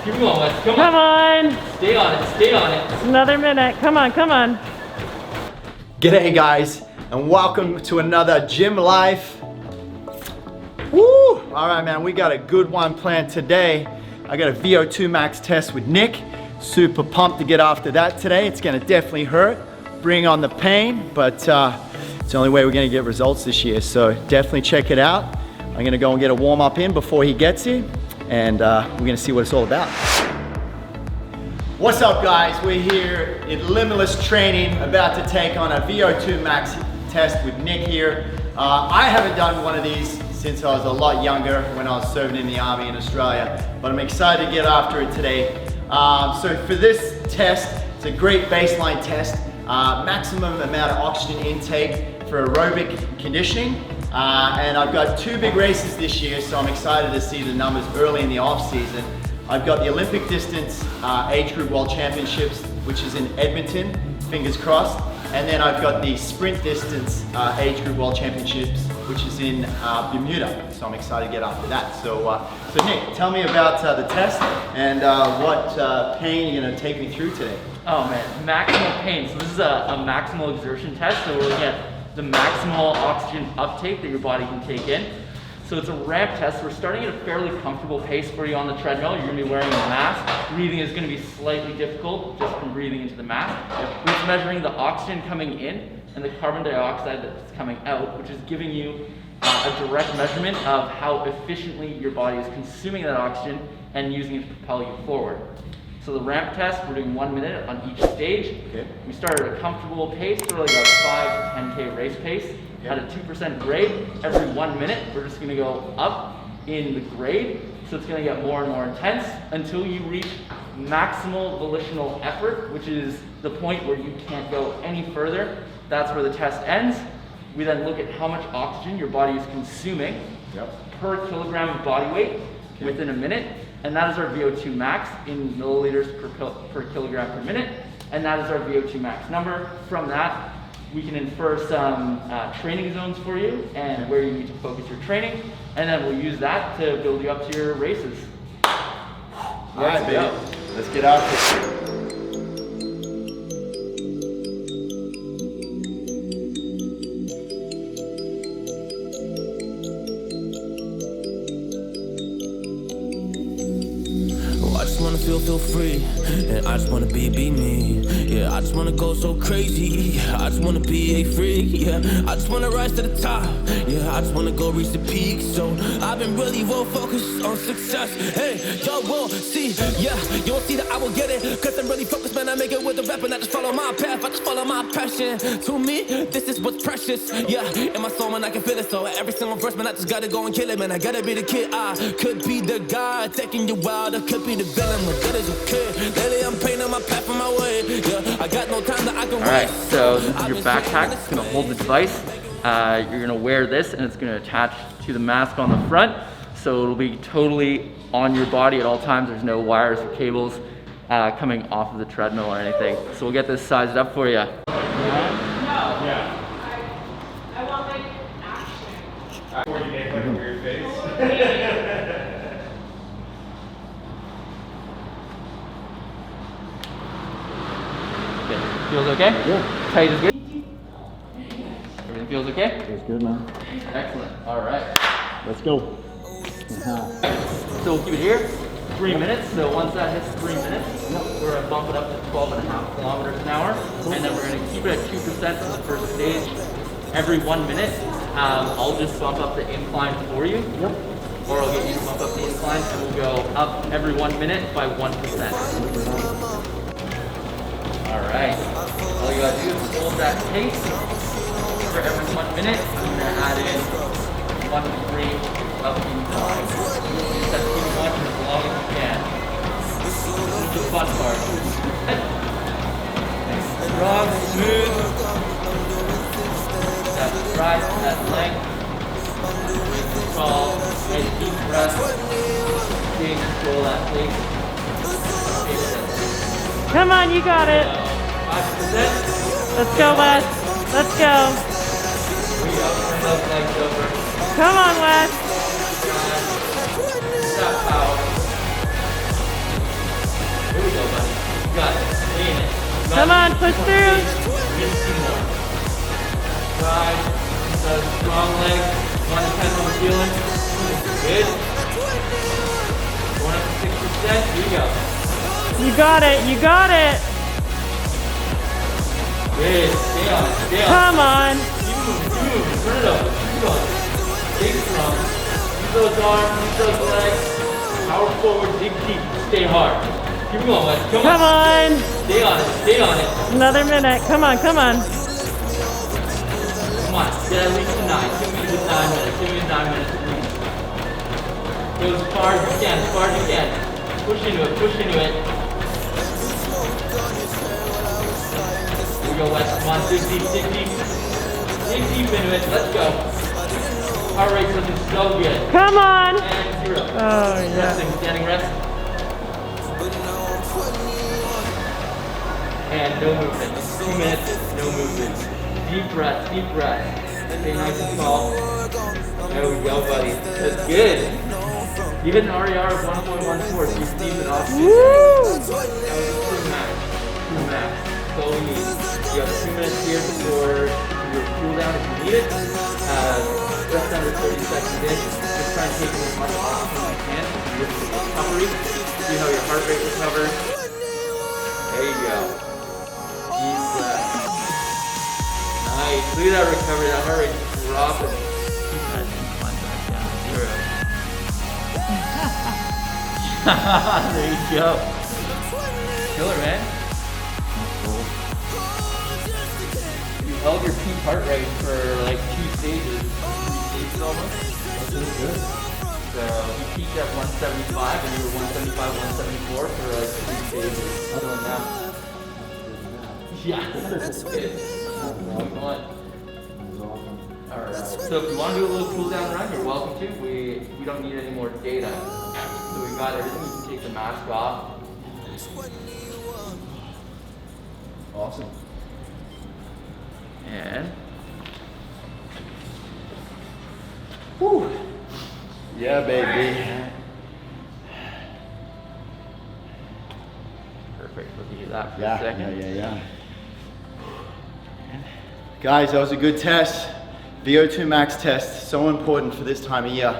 Keep going, Wes. Come on. Come on. Stay on it. Stay on it. Another minute. Come on, come on. G'day guys, and welcome to another gym life. Woo! All right, man, we got a good one planned today. I got a Vo2 Max test with Nick. Super pumped to get after that today. It's gonna definitely hurt, bring on the pain, but it's the only way we're gonna get results this year. So definitely check it out. I'm gonna go and get a warm up in before he gets here, and we're gonna see what it's all about. What's up guys? We're here in Limitless Training, about to take on a Vo2 Max test with Nick here. I haven't done one of these since I was a lot younger, when I was serving in the Army in Australia, but I'm excited to get after it today. So for this test, it's a great baseline test, maximum amount of oxygen intake for aerobic conditioning. And I've got 2 big races this year, so I'm excited to see the numbers early in the off season. I've got the Olympic distance age group world championships, which is in Edmonton, fingers crossed. And then I've got the sprint distance age group world championships, which is in Bermuda. So I'm excited to get after that. So Nick, tell me about the test and what pain you're gonna take me through today. Oh man, maximal pain. So this is a maximal exertion test. So we're looking at the maximal oxygen uptake that your body can take in. So it's a ramp test. We're starting at a fairly comfortable pace for you on the treadmill. You're gonna be wearing a mask. Breathing is gonna be slightly difficult just from breathing into the mask. We're just measuring the oxygen coming in and the carbon dioxide that's coming out, which is giving you a direct measurement of how efficiently your body is consuming that oxygen and using it to propel you forward. So the ramp test, we're doing 1 minute on each stage. Okay. We start at a comfortable pace, sort of like a 5 to 10K race pace. At a 2% grade, every 1 minute, we're just gonna go up in the grade. So it's gonna get more and more intense until you reach maximal volitional effort, which is the point where you can't go any further. That's where the test ends. We then look at how much oxygen your body is consuming per kilogram of body weight within a minute. And that is our Vo2 Max in milliliters per kilogram per minute. And that is our Vo2 Max number. From that, we can infer some training zones for you and where you need to focus your training. And then we'll use that to build you up to your races. All right, baby. Let's get out there. Feel free, and I just wanna be me. Yeah, I just wanna go so crazy. I just wanna be a freak. Yeah, I just wanna rise to the top. Yeah, I just wanna go reach the peak. So I've been really well focused on success. Hey, y'all will see. Yeah, you won't see that I will get it. Cause I'm really focused, man. I make it with the rap and I just follow my path. I just follow my passion. To me, this is what's precious. Yeah, in my soul, man, I can feel it. So every single verse, man, I just gotta go and kill it, man. I gotta be the kid. I could be the guy taking you wild. I could be the villain. Good as a kid. Lately I'm painting my path on my way. Yeah, I got no time that I can waste. Alright, so this is your backpack. It's gonna hold the device. You're gonna wear this and it's gonna attach to the mask on the front. So it'll be totally on your body at all times. There's no wires or cables coming off of the treadmill or anything. So we'll get this sized up for you. I want like action. Before you make like a weird face. Feels okay? Yeah. Tight is good? Everything feels okay? Feels good, man. Excellent. All right. Let's go. So we'll keep it here, 3 minutes. So once that hits 3 minutes, we're gonna bump it up to 12.5 kilometers an hour. And then we're gonna keep it at 2% for the first stage. Every 1 minute, I'll just bump up the incline for you. Or I'll get you to bump up the incline and we'll go up every 1 minute by 1%. All right, all you gotta do is hold that pace for every 1 minute. I'm gonna add in 1 degree of incline. Use that too much as long as you can. This is the fun part. Nice, strong, smooth. That rise, that length. Control, nice deep breath. Stay in control that pace. Come on, you got it. 5%. Let's go, Wes. Let's go. Come on, Wes. Stop power. Come on, push through. Get 2 more. Drive. Strong leg. 1 to 10 on the ceiling. Good. Going up to 6%. Here you go. You got it, you got it. Good. Stay on it. Stay on it. Come on. Keep moving. Turn it over. Keep going. Stay strong. Use those arms. Use those legs. Power forward. Dig deep. Stay hard. Keep going, Wes. Come on. Stay on it. Stay on it. Another minute. Come on, come on. Come on. Get at least to 9. 2 minutes is 9 minutes. 2 minutes, 9 minutes. Go as far as you can. As far as you can. Push into it. Push into it. Here we go, Wes. Come on. Dig deep. Dig deep. Dig deep into it. Let's go. Heart rate's looking so good. Come on. And 0. Oh, yeah. Resting. Standing rest. And no movement. 2 minutes, no movement. Deep breath, deep breath. Stay nice and tall. There we go, buddy. That's good. You hit an RER of 1.14, so you steam it off. Woo! That was a true max. True max. That's all we need. You have 2 minutes here before your cool down if you need it. Just under 30 seconds in. Just try and take as much oxygen as you can with the recovery. See how your heart rate recovers. There you go. Deep breath. Nice. Look at that recovery. That heart rate is dropping. Keep that incline back down to 0. There you go. Killer, man. You held your peak heart rate for like 2 stages, 3 stages almost. That's really good. So you peaked at 175 and you were 175, 174 for like 3 stages. Other than that. Yeah, that's good. Alright, so if you want to do a little cool down run, you're welcome to. We don't need any more data. So we got everything. You can take the mask off. Awesome. And Whew. Yeah, baby. perfect. We'll do that for a Yeah, second. yeah. Guys, that was a good test. Vo2 Max Test, so important for this time of year.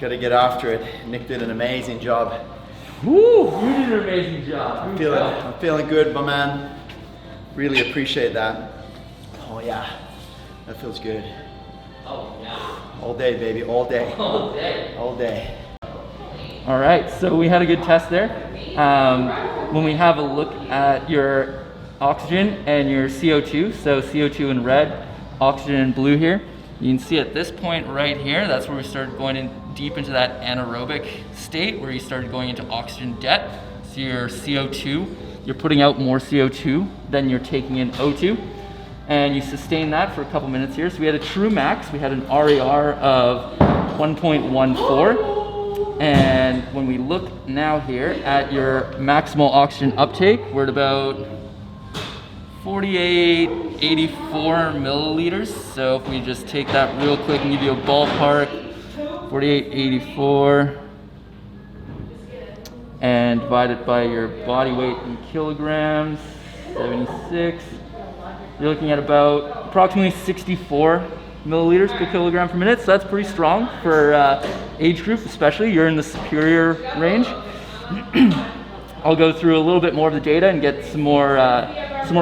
Got to get after it. Nick did an amazing job. Woo! You did an amazing job. I'm feeling good, my man. Really appreciate that. Oh yeah, that feels good. Oh yeah. All day, baby, all day. All day. All day. All right, so we had a good test there. When we have a look at your oxygen and your CO2, so CO2 in red, oxygen in blue here, you can see at this point right here, that's where we started going in deep into that anaerobic state where you started going into oxygen debt. So your CO2, you're putting out more CO2 than you're taking in O2. And you sustain that for a couple minutes here. So we had a true max, we had an RER of 1.14. And when we look now here at your maximal oxygen uptake, we're at about 4884 milliliters. So if we just take that real quick and give you a ballpark, 4884 and divide it by your body weight in kilograms, 76. You're looking at about approximately 64 milliliters per kilogram per minute. So that's pretty strong for age group, especially. You're in the superior range. I'll go through a little bit more of the data and get some more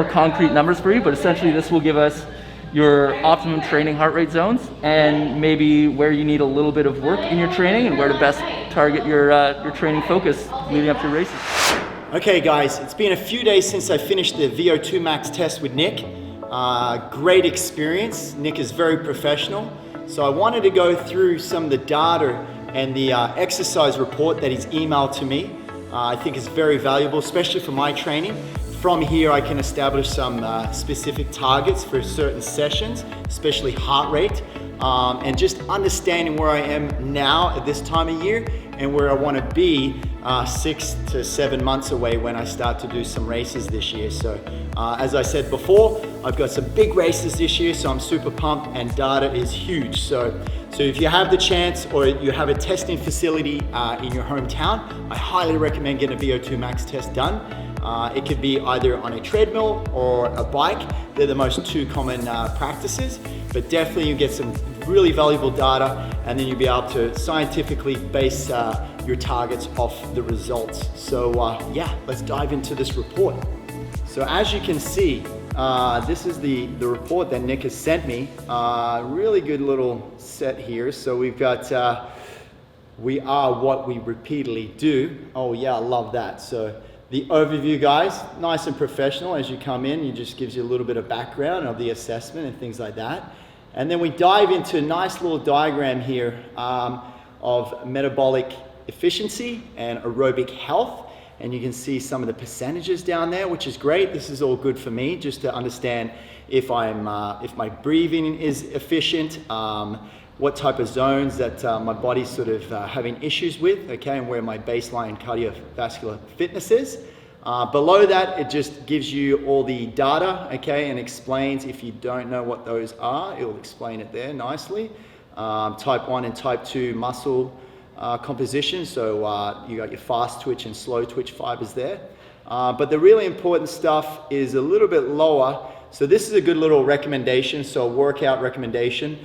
concrete numbers for you, but essentially this will give us your optimum training heart rate zones and maybe where you need a little bit of work in your training and where to best target your training focus leading up to races. Okay guys, it's been a few days since I finished the Vo2 Max test with Nick. Great experience. Nick is very professional. So I wanted to go through some of the data and the exercise report that he's emailed to me. I think it's very valuable, especially for my training. From here, I can establish some specific targets for certain sessions, especially heart rate, and just understanding where I am now at this time of year and where I want to be 6 to 7 months away when I start to do some races this year. So as I said before, I've got some big races this year, so I'm super pumped and data is huge. So So if you have the chance or you have a testing facility in your hometown, I highly recommend getting a Vo2 Max test done. It could be either on a treadmill or a bike. They're the most two common practices, but definitely you get some really valuable data, and then you'll be able to scientifically base your targets off the results. So yeah, let's dive into this report. So as you can see, this is the report that Nick has sent me. Really good little set here. So we've got, we are what we repeatedly do. Oh yeah, I love that. So the overview, guys, nice and professional. As you come in, it just gives you a little bit of background of the assessment and things like that. And then we dive into a nice little diagram here of metabolic efficiency and aerobic health. And you can see some of the percentages down there, which is great. This is all good for me just to understand if if my breathing is efficient, what type of zones that my body's sort of having issues with, okay, and where my baseline cardiovascular fitness is. Below that, it just gives you all the data, okay, and explains if you don't know what those are, it'll explain it there nicely. Type 1 and type 2 muscle composition, so you got your fast twitch and slow twitch fibers there. But the really important stuff is a little bit lower. So this is a good little recommendation, so workout recommendation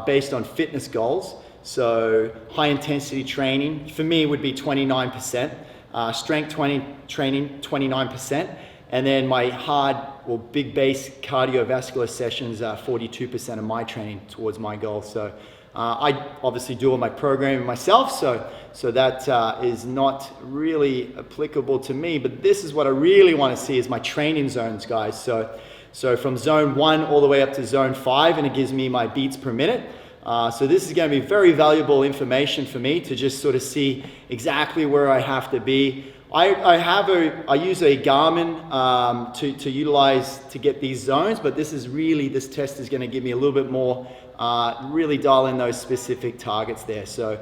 based on fitness goals. So high intensity training, for me, would be 29%. Strength training, 29%. And then my hard or big base cardiovascular sessions are 42% of my training towards my goal. So I obviously do all my programming myself, so that is not really applicable to me, but this is what I really want to see is my training zones, guys. So from zone 1 all the way up to zone 5, and it gives me my beats per minute. So this is going to be very valuable information for me to just sort of see exactly where I have to be. I use a Garmin to utilize to get these zones, but this test is going to give me a little bit more, really dial in those specific targets there. So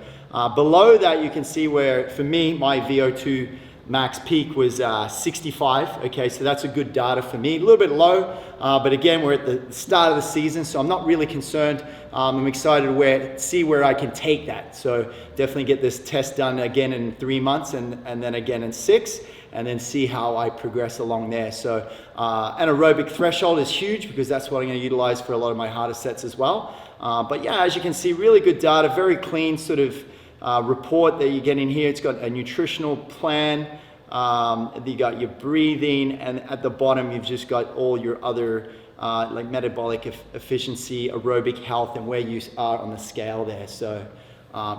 below that, you can see where, for me, my Vo2 Max peak was 65. Okay, so that's a good data for me. A little bit low, but again, we're at the start of the season, so I'm not really concerned. I'm excited to see where I can take that. So definitely get this test done again in 3 months and then again in 6, and then see how I progress along there. So an aerobic threshold is huge because that's what I'm going to utilize for a lot of my harder sets as well. But yeah, as you can see, really good data, very clean sort of report that you get in here. It's got a nutritional plan, you got your breathing, and at the bottom you've just got all your other like metabolic efficiency, aerobic health, and where you are on the scale there. So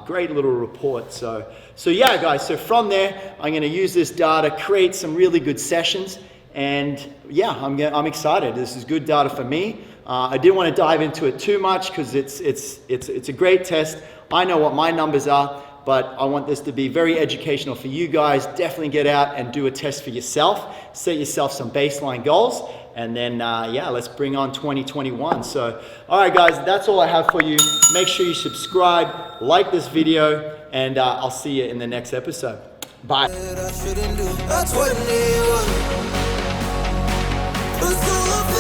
great little report. So yeah, guys, so from there I'm going to use this data, create some really good sessions, and yeah, I'm excited. This is good data for me. I didn't want to dive into it too much because it's a great test. I know what my numbers are, but I want this to be very educational for you guys. Definitely get out and do a test for yourself. Set yourself some baseline goals, and then yeah, let's bring on 2021. So, all right, guys, that's all I have for you. Make sure you subscribe, like this video, and I'll see you in the next episode. Bye. That's what it was.